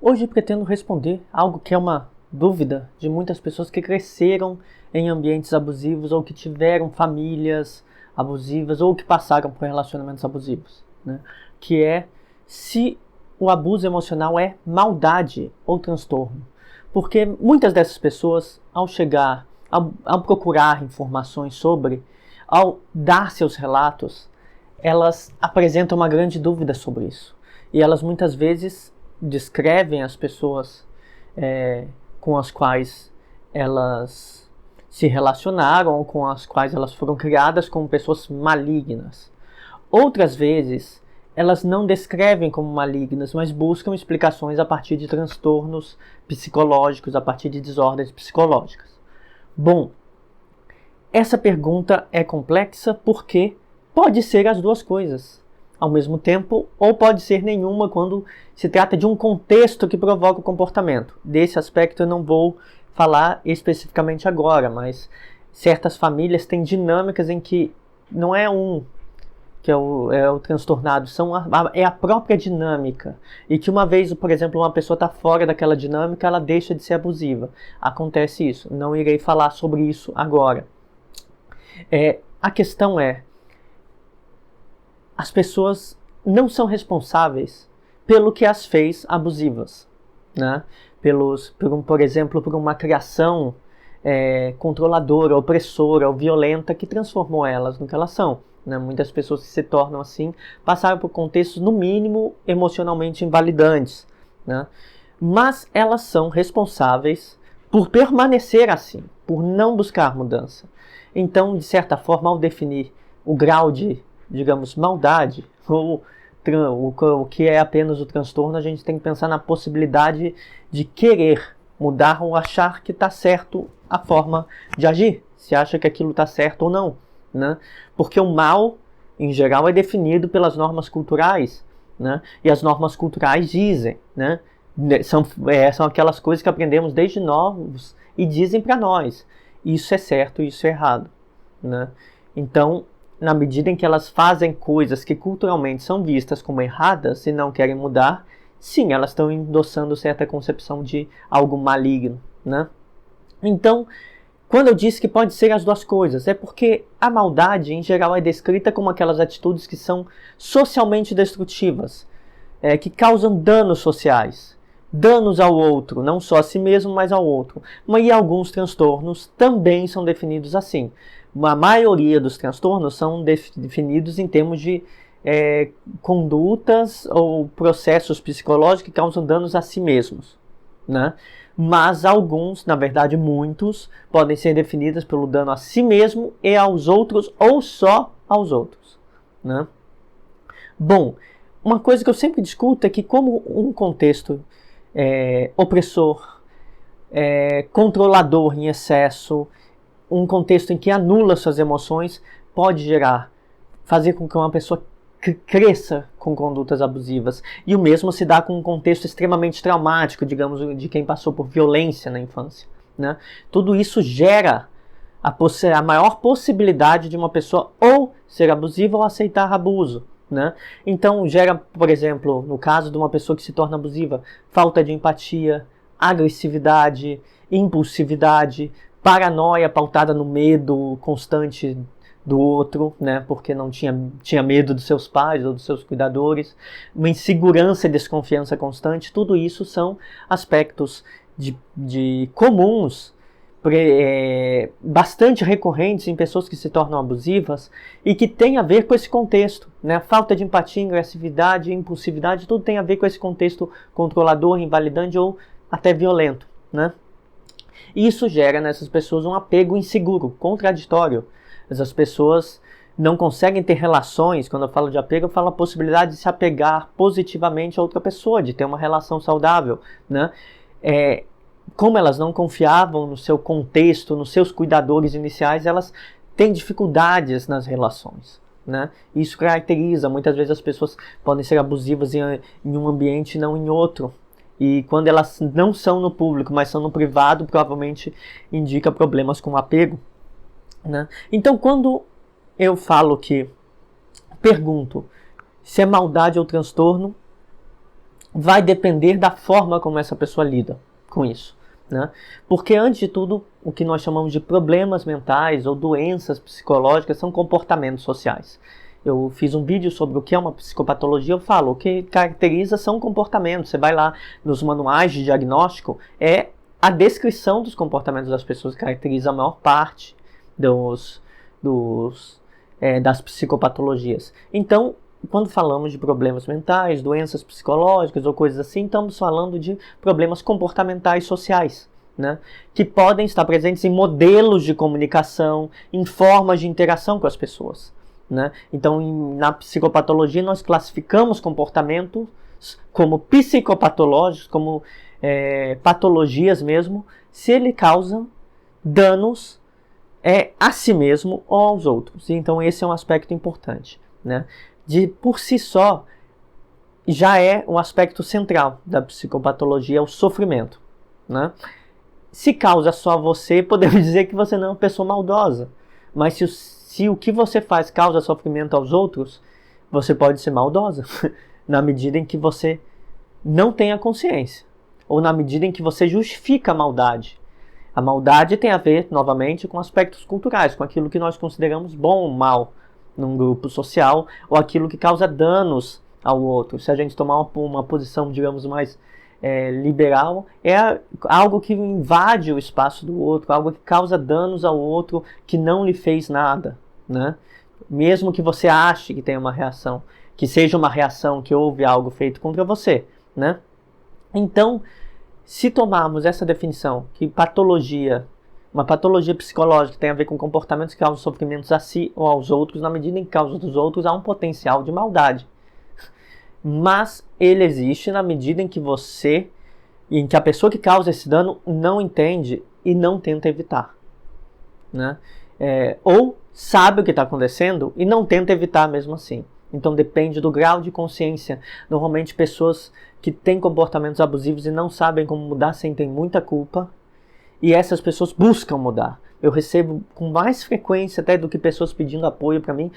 Hoje pretendo responder algo que é uma dúvida de muitas pessoas que cresceram em ambientes abusivos ou que tiveram famílias abusivas ou que passaram por relacionamentos abusivos, né? Que é se o abuso emocional é maldade ou transtorno. Porque muitas dessas pessoas, ao chegar, ao procurar informações sobre, ao dar seus relatos, elas apresentam uma grande dúvida sobre isso. E elas muitas vezes descrevem as pessoas com as quais elas se relacionaram ou com as quais elas foram criadas como pessoas malignas. Outras vezes, elas não descrevem como malignas, mas buscam explicações a partir de transtornos psicológicos, a partir de desordens psicológicas. Bom, essa pergunta é complexa porque pode ser as duas coisas ao mesmo tempo, ou pode ser nenhuma quando se trata de um contexto que provoca o comportamento. Desse aspecto eu não vou falar especificamente agora, mas certas famílias têm dinâmicas em que não é que é o transtornado, é a própria dinâmica. E que uma vez, por exemplo, uma pessoa está fora daquela dinâmica, ela deixa de ser abusiva. Acontece isso. Não irei falar sobre isso agora. A questão é, as pessoas não são responsáveis pelo que as fez abusivas, né? Por exemplo, por uma criação controladora, opressora ou violenta que transformou elas no que elas são. Né? Muitas pessoas que se tornam assim passaram por contextos, no mínimo, emocionalmente invalidantes. Né? Mas elas são responsáveis por permanecer assim, por não buscar mudança. Então, de certa forma, ao definir o grau de, digamos, maldade, ou o que é apenas o transtorno, a gente tem que pensar na possibilidade de querer mudar ou achar que está certo a forma de agir, se acha que aquilo está certo ou não. Né? Porque o mal, em geral, é definido pelas normas culturais. Né? E as normas culturais dizem, né? São aquelas coisas que aprendemos desde novos e dizem para nós, isso é certo, isso é errado. Né? Então, na medida em que elas fazem coisas que culturalmente são vistas como erradas e não querem mudar, sim, elas estão endossando certa concepção de algo maligno. Né? Então, quando eu disse que pode ser as duas coisas, é porque a maldade, em geral, é descrita como aquelas atitudes que são socialmente destrutivas, que causam danos sociais, danos ao outro, não só a si mesmo, mas ao outro. Mas alguns transtornos também são definidos assim. A maioria dos transtornos são definidos em termos de condutas ou processos psicológicos que causam danos a si mesmos, né? Mas alguns, na verdade muitos, podem ser definidos pelo dano a si mesmo e aos outros, ou só aos outros. Né? Bom, uma coisa que eu sempre discuto é que como um contexto opressor, controlador em excesso, um contexto em que anula suas emoções, pode fazer com que uma pessoa cresça com condutas abusivas. E o mesmo se dá com um contexto extremamente traumático, digamos, de quem passou por violência na infância. Né? Tudo isso gera a maior possibilidade de uma pessoa ou ser abusiva ou aceitar abuso. Né? Então gera, por exemplo, no caso de uma pessoa que se torna abusiva, falta de empatia, agressividade, impulsividade, paranoia pautada no medo constante do outro, né, porque não tinha medo dos seus pais ou dos seus cuidadores, uma insegurança e desconfiança constante. Tudo isso são aspectos comuns, bastante recorrentes em pessoas que se tornam abusivas e que tem a ver com esse contexto, né? Falta de empatia, agressividade, impulsividade, tudo tem a ver com esse contexto controlador, invalidante ou até violento, né? E isso gera nessas pessoas um apego inseguro, contraditório. Essas pessoas não conseguem ter relações. Quando eu falo de apego, eu falo a possibilidade de se apegar positivamente a outra pessoa, de ter uma relação saudável. Né? Como elas não confiavam no seu contexto, nos seus cuidadores iniciais, elas têm dificuldades nas relações. Né? Isso caracteriza, muitas vezes as pessoas podem ser abusivas em um ambiente e não em outro. E quando elas não são no público, mas são no privado, provavelmente indica problemas com apego. Né? Então, quando eu pergunto se é maldade ou transtorno, vai depender da forma como essa pessoa lida com isso, né? Porque, antes de tudo, o que nós chamamos de problemas mentais ou doenças psicológicas são comportamentos sociais. Eu fiz um vídeo sobre o que é uma psicopatologia, eu falo, o que caracteriza são comportamentos. Você vai lá nos manuais de diagnóstico, é a descrição dos comportamentos das pessoas que caracteriza a maior parte das psicopatologias. Então, quando falamos de problemas mentais, doenças psicológicas ou coisas assim, estamos falando de problemas comportamentais sociais, né? Que podem estar presentes em modelos de comunicação, em formas de interação com as pessoas, né? Então, na psicopatologia, nós classificamos comportamentos como psicopatológicos, como patologias mesmo, se ele causa danos a si mesmo ou aos outros. Então, esse é um aspecto importante, né? Por si só, já é um aspecto central da psicopatologia, o sofrimento, né? Se causa só você, podemos dizer que você não é uma pessoa maldosa. Mas se o que você faz causa sofrimento aos outros, você pode ser maldosa, na medida em que você não tem a consciência, ou na medida em que você justifica a maldade. A maldade tem a ver, novamente, com aspectos culturais, com aquilo que nós consideramos bom ou mal num grupo social, ou aquilo que causa danos ao outro. Se a gente tomar uma posição, digamos, mais liberal, é algo que invade o espaço do outro, algo que causa danos ao outro que não lhe fez nada, né? Mesmo que você ache que tem uma reação, que seja uma reação, que houve algo feito contra você, né? Então, se tomarmos essa definição, que uma patologia psicológica tem a ver com comportamentos que causam sofrimentos a si ou aos outros, na medida em que causa dos outros, há um potencial de maldade. Mas ele existe na medida em que a pessoa que causa esse dano não entende e não tenta evitar, né? Ou sabe o que está acontecendo e não tenta evitar mesmo assim. Então depende do grau de consciência. Normalmente pessoas que têm comportamentos abusivos e não sabem como mudar sentem muita culpa, e essas pessoas buscam mudar. Eu recebo com mais frequência até do que pessoas pedindo apoio para mim,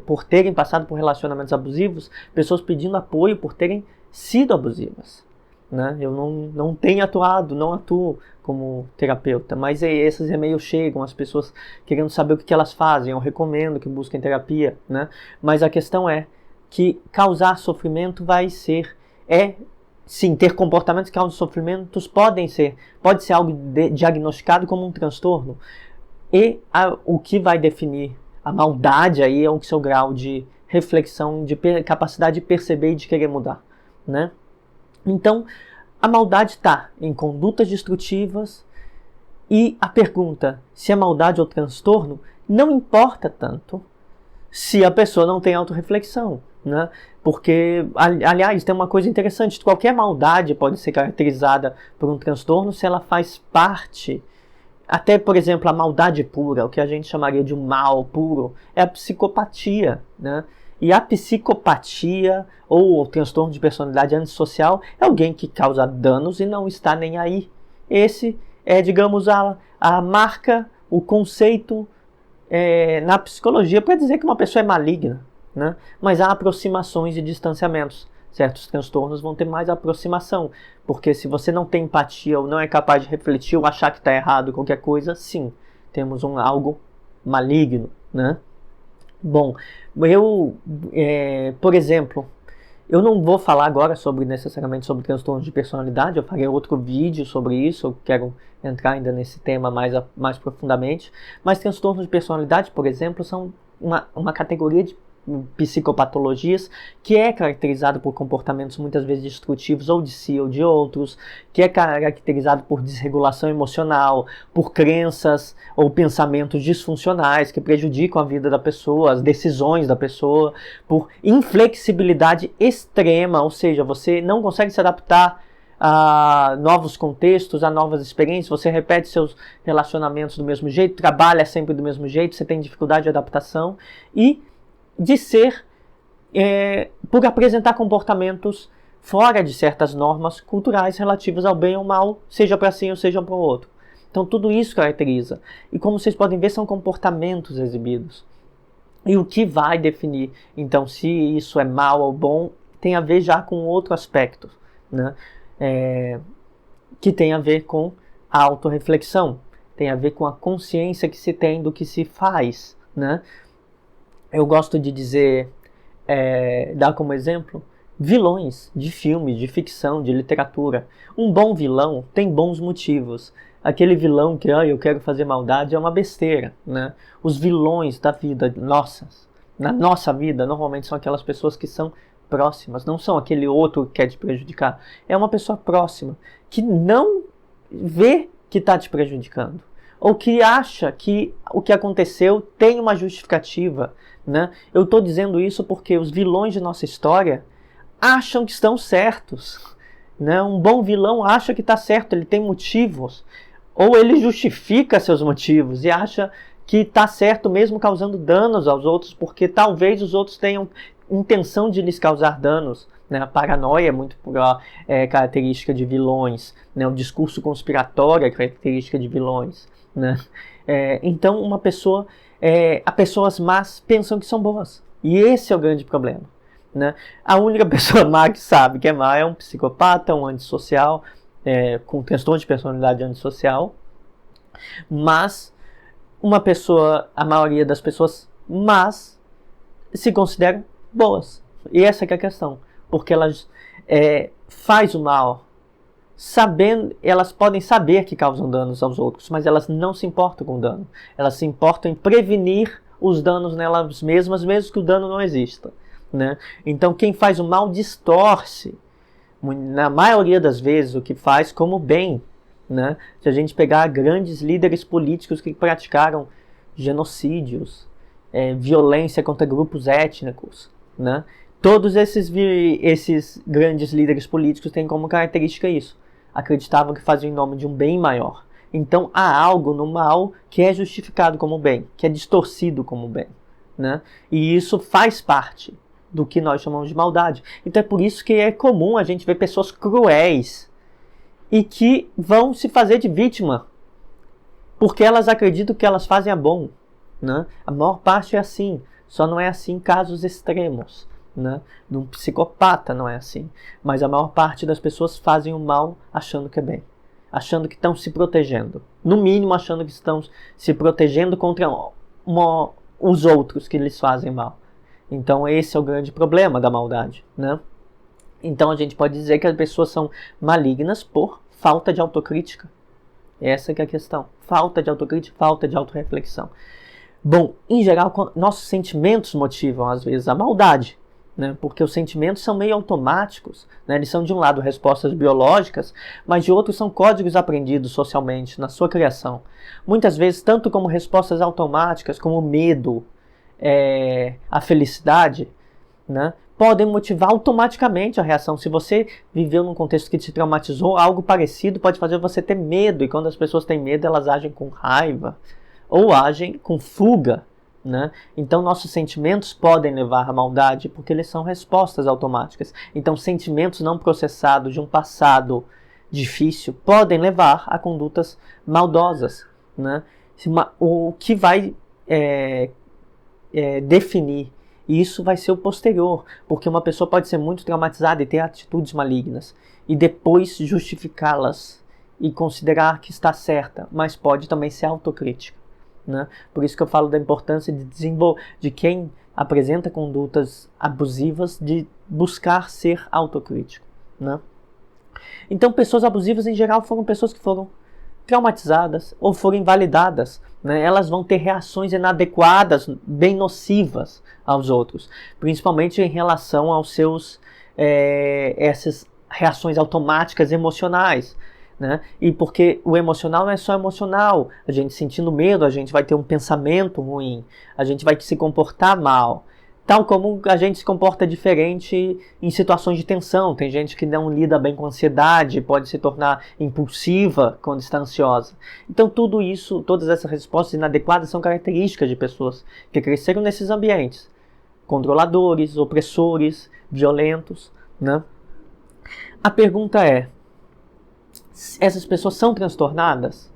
por terem passado por relacionamentos abusivos, pessoas pedindo apoio por terem sido abusivas, né? Eu não tenho atuado, não atuo como terapeuta, mas esses e-mails chegam, as pessoas querendo saber o que elas fazem. Eu recomendo que busquem terapia, né? Mas a questão é que causar sofrimento sim, ter comportamentos que causam sofrimentos pode ser algo diagnosticado como um transtorno. E o que vai definir a maldade aí é o seu grau de reflexão, de capacidade de perceber e de querer mudar, né? Então, a maldade está em condutas destrutivas, e a pergunta se é maldade ou transtorno não importa tanto se a pessoa não tem autorreflexão, né? Porque, aliás, tem uma coisa interessante: qualquer maldade pode ser caracterizada por um transtorno se ela faz parte. Até, por exemplo, a maldade pura, o que a gente chamaria de um mal puro, é a psicopatia, né? E a psicopatia, ou o transtorno de personalidade antissocial, é alguém que causa danos e não está nem aí. Esse é, digamos, a marca, o conceito na psicologia para dizer que uma pessoa é maligna, né? Mas há aproximações e distanciamentos. Certos transtornos vão ter mais aproximação, porque se você não tem empatia ou não é capaz de refletir ou achar que está errado qualquer coisa, sim, temos algo maligno, né? Bom, por exemplo, eu não vou falar agora necessariamente sobre transtornos de personalidade. Eu farei outro vídeo sobre isso, eu quero entrar ainda nesse tema mais profundamente, mas transtornos de personalidade, por exemplo, são uma categoria de psicopatologias que é caracterizado por comportamentos muitas vezes destrutivos ou de si ou de outros, que é caracterizado por desregulação emocional, por crenças ou pensamentos disfuncionais que prejudicam a vida da pessoa, as decisões da pessoa, por inflexibilidade extrema, ou seja, você não consegue se adaptar a novos contextos, a novas experiências, você repete seus relacionamentos do mesmo jeito, trabalha sempre do mesmo jeito, você tem dificuldade de adaptação, e de ser, por apresentar comportamentos fora de certas normas culturais relativas ao bem ou mal, seja para si ou seja para o outro. Então tudo isso caracteriza. E como vocês podem ver, são comportamentos exibidos. E o que vai definir, então, se isso é mal ou bom, tem a ver já com outro aspecto, né? Que tem a ver com a autorreflexão, tem a ver com a consciência que se tem do que se faz, né? Eu gosto de dizer, dar como exemplo, vilões de filmes, de ficção, de literatura. Um bom vilão tem bons motivos. Aquele vilão que, eu quero fazer maldade, é uma besteira, né? Os vilões da vida, na nossa vida, normalmente são aquelas pessoas que são próximas, não são aquele outro que quer te prejudicar. É uma pessoa próxima, que não vê que está te prejudicando, ou que acha que o que aconteceu tem uma justificativa, né? Eu estou dizendo isso porque os vilões de nossa história acham que estão certos, né? Um bom vilão acha que está certo, ele tem motivos, ou ele justifica seus motivos e acha que está certo mesmo causando danos aos outros, porque talvez os outros tenham intenção de lhes causar danos, né? A paranoia é muito característica de vilões, né? O discurso conspiratório é característica de vilões, né? Então as pessoas más pensam que são boas, e esse é o grande problema, né? A única pessoa má que sabe que é má é um psicopata, um antissocial, com transtorno de personalidade antissocial. Mas a maioria das pessoas más se consideram boas, e essa que é a questão, porque elas faz o mal sabendo, elas podem saber que causam danos aos outros, mas elas não se importam com o dano, elas se importam em prevenir os danos nelas mesmas, mesmo que o dano não exista, né? Então quem faz o mal distorce, na maioria das vezes, o que faz como bem, né? Se a gente pegar grandes líderes políticos que praticaram genocídios, violência contra grupos étnicos, né? Todos esses grandes líderes políticos têm como característica isso. Acreditavam que faziam em nome de um bem maior. Então há algo no mal que é justificado como bem, que é distorcido como bem, né? E isso faz parte do que nós chamamos de maldade. Então é por isso que é comum a gente ver pessoas cruéis e que vão se fazer de vítima, porque elas acreditam que elas fazem a bom, né? A maior parte é assim, só não é assim em casos extremos, né? De um psicopata não é assim, mas a maior parte das pessoas fazem o mal achando que é bem, achando que estão se protegendo, no mínimo achando que estão se protegendo contra os outros que lhes fazem mal. Então esse é o grande problema da maldade, né? Então a gente pode dizer que as pessoas são malignas por falta de autocrítica. Essa que é a questão. Falta de autocrítica, falta de autorreflexão. Bom, em geral, nossos sentimentos motivam às vezes a maldade, né? Porque os sentimentos são meio automáticos, né? Eles são de um lado respostas biológicas, mas de outro são códigos aprendidos socialmente na sua criação. Muitas vezes, tanto como respostas automáticas, como o medo, a felicidade, né? Podem motivar automaticamente a reação. Se você viveu num contexto que te traumatizou, algo parecido pode fazer você ter medo. E quando as pessoas têm medo, elas agem com raiva ou agem com fuga, né? Então nossos sentimentos podem levar à maldade porque eles são respostas automáticas. Então sentimentos não processados de um passado difícil podem levar a condutas maldosas, né? O que vai definir isso vai ser o posterior, porque uma pessoa pode ser muito traumatizada e ter atitudes malignas, e depois justificá-las e considerar que está certa, mas pode também ser autocrítica, né? Por isso que eu falo da importância de quem apresenta condutas abusivas, de buscar ser autocrítico, né? Então pessoas abusivas em geral foram pessoas que foram traumatizadas ou foram invalidadas, né? Elas vão ter reações inadequadas, bem nocivas aos outros, principalmente em relação aos essas reações automáticas emocionais, né? E porque o emocional não é só emocional, a gente sentindo medo, a gente vai ter um pensamento ruim, a gente vai se comportar mal, tal como a gente se comporta diferente em situações de tensão. Tem gente que não lida bem com ansiedade, pode se tornar impulsiva quando está ansiosa. Então tudo isso, todas essas respostas inadequadas são características de pessoas que cresceram nesses ambientes, controladores, opressores, violentos, né? A pergunta é, essas pessoas são transtornadas?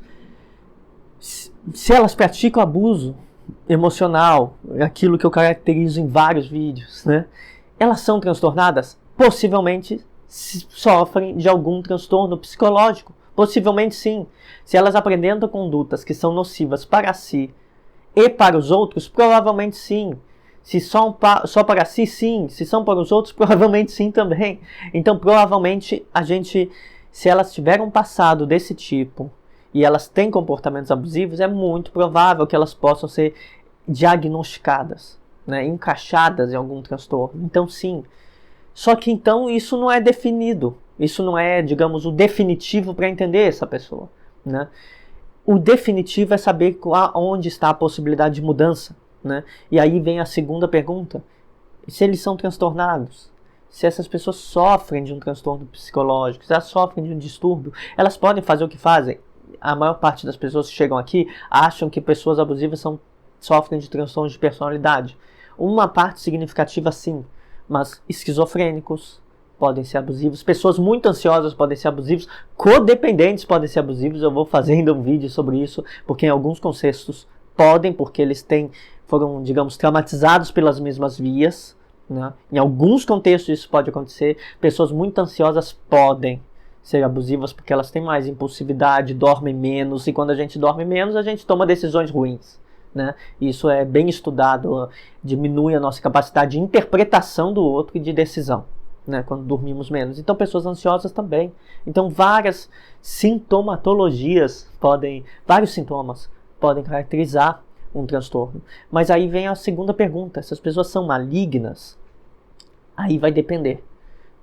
Se elas praticam abuso emocional, aquilo que eu caracterizo em vários vídeos, né? Elas são transtornadas? possivelmente sofrem de algum transtorno psicológico. Possivelmente sim. Se elas apresentam condutas que são nocivas para si e para os outros, provavelmente sim. Se só para si, sim. Se são para os outros, provavelmente sim também. Então, provavelmente, se elas tiveram um passado desse tipo e elas têm comportamentos abusivos, é muito provável que elas possam ser diagnosticadas, né, encaixadas em algum transtorno. Então, sim. Só que, então, isso não é definido. Isso não é, digamos, o definitivo para entender essa pessoa, né? O definitivo é saber onde está a possibilidade de mudança, né? E aí vem a segunda pergunta. Se eles são transtornados, se essas pessoas sofrem de um transtorno psicológico, se elas sofrem de um distúrbio, elas podem fazer o que fazem. A maior parte das pessoas que chegam aqui acham que pessoas abusivas sofrem de transtornos de personalidade. Uma parte significativa, sim, mas esquizofrênicos podem ser abusivos, pessoas muito ansiosas podem ser abusivos, codependentes podem ser abusivos. Eu vou fazendo um vídeo sobre isso, porque em alguns contextos podem, porque eles foram, digamos, traumatizados pelas mesmas vias, né? Em alguns contextos isso pode acontecer. Pessoas muito ansiosas podem ser abusivas porque elas têm mais impulsividade, dormem menos, e quando a gente dorme menos, a gente toma decisões ruins, né? Isso é bem estudado, diminui a nossa capacidade de interpretação do outro e de decisão, né, quando dormimos menos. Então, pessoas ansiosas também. Então, várias sintomatologias vários sintomas podem caracterizar um transtorno. Mas aí vem a segunda pergunta: essas pessoas são malignas? Aí vai depender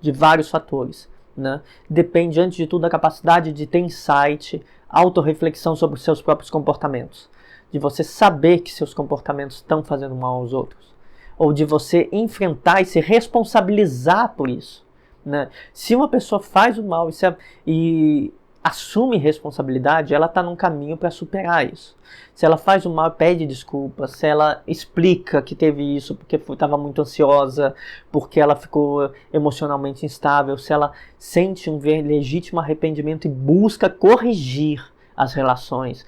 de vários fatores, né? Depende, antes de tudo, da capacidade de ter insight, autorreflexão sobre os seus próprios comportamentos. De você saber que seus comportamentos estão fazendo mal aos outros. Ou de você enfrentar e se responsabilizar por isso, né? Se uma pessoa faz o mal e assume responsabilidade, ela está num caminho para superar isso. Se ela faz o mal, pede desculpas, se ela explica que teve isso porque estava muito ansiosa, porque ela ficou emocionalmente instável, se ela sente um legítimo arrependimento e busca corrigir as relações.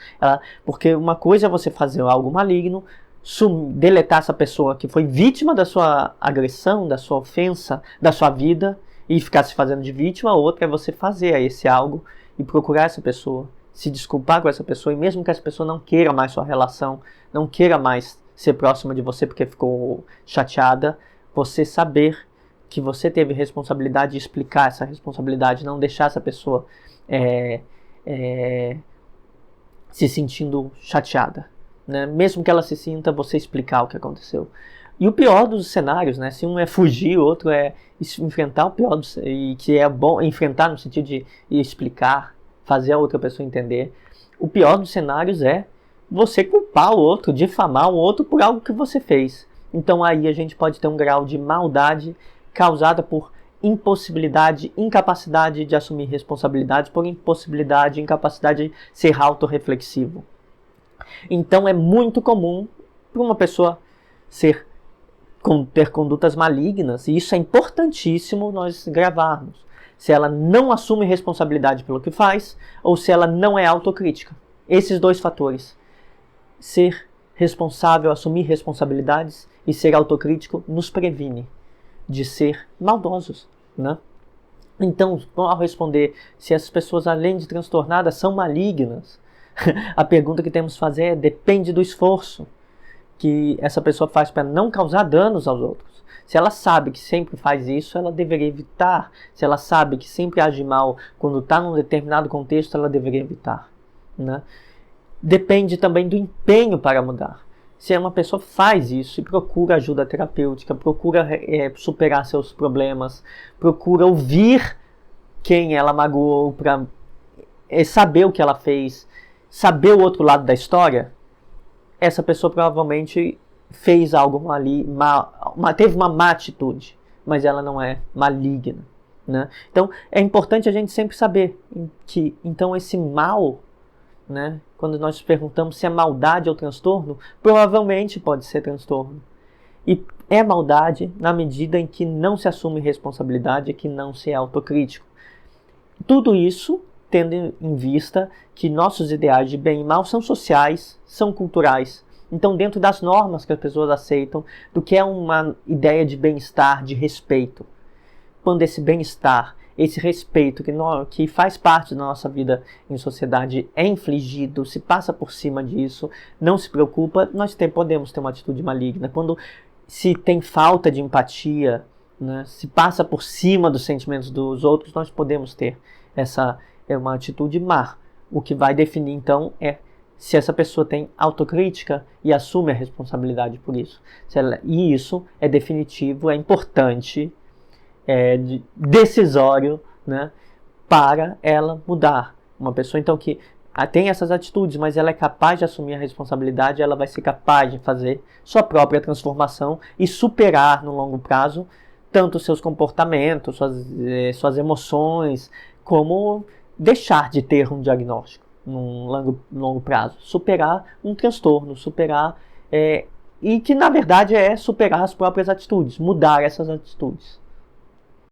Porque uma coisa é você fazer algo maligno, deletar essa pessoa que foi vítima da sua agressão, da sua ofensa, da sua vida, e ficar se fazendo de vítima. Outra é você fazer esse algo e procurar essa pessoa, se desculpar com essa pessoa, e mesmo que essa pessoa não queira mais sua relação, não queira mais ser próxima de você porque ficou chateada, você saber que você teve responsabilidade e explicar essa responsabilidade, não deixar essa pessoa se sentindo chateada, né? Mesmo que ela se sinta, você explicar o que aconteceu. E o pior dos cenários, né? Se um é fugir, o outro é enfrentar o pior, e que é bom enfrentar no sentido de explicar, fazer a outra pessoa entender. O pior dos cenários é você culpar o outro, difamar o outro por algo que você fez. Então aí a gente pode ter um grau de maldade causada por impossibilidade, incapacidade de assumir responsabilidades, por impossibilidade, incapacidade de ser autorreflexivo. Então é muito comum para uma pessoa ter condutas malignas, e isso é importantíssimo nós gravarmos. Se ela não assume responsabilidade pelo que faz, ou se ela não é autocrítica. Esses dois fatores, ser responsável, assumir responsabilidades e ser autocrítico, nos previne de ser maldosos, né? Então, ao responder se as pessoas, além de transtornadas, são malignas, a pergunta que temos que fazer é: depende do esforço que essa pessoa faz para não causar danos aos outros. Se ela sabe que sempre faz isso, ela deveria evitar. Se ela sabe que sempre age mal quando está num determinado contexto, ela deveria evitar, né? Depende também do empenho para mudar. Se uma pessoa faz isso e procura ajuda terapêutica, procura superar seus problemas, procura ouvir quem ela magoou para saber o que ela fez, saber o outro lado da história, essa pessoa provavelmente fez algo ali, teve uma má atitude, mas ela não é maligna, né? Então é importante a gente sempre saber que então esse mal, né, quando nós perguntamos se é maldade ou transtorno, provavelmente pode ser transtorno. E é maldade na medida em que não se assume responsabilidade e que não se é autocrítico. Tudo isso tendo em vista que nossos ideais de bem e mal são sociais, são culturais. Então, dentro das normas que as pessoas aceitam, do que é uma ideia de bem-estar, de respeito. quando esse bem-estar, esse respeito que faz parte da nossa vida em sociedade é infligido, se passa por cima disso, não se preocupa, nós podemos ter uma atitude maligna. Quando se tem falta de empatia, né, se passa por cima dos sentimentos dos outros, nós podemos ter uma atitude má. O que vai definir, então, é se essa pessoa tem autocrítica e assume a responsabilidade por isso. E isso é definitivo, é importante, decisório, né, para ela mudar. Uma pessoa, então, que tem essas atitudes, mas ela é capaz de assumir a responsabilidade, ela vai ser capaz de fazer sua própria transformação e superar, no longo prazo, tanto seus comportamentos, suas emoções, como deixar de ter um diagnóstico num longo prazo. Superar um transtorno, e que, na verdade, é superar as próprias atitudes, mudar essas atitudes.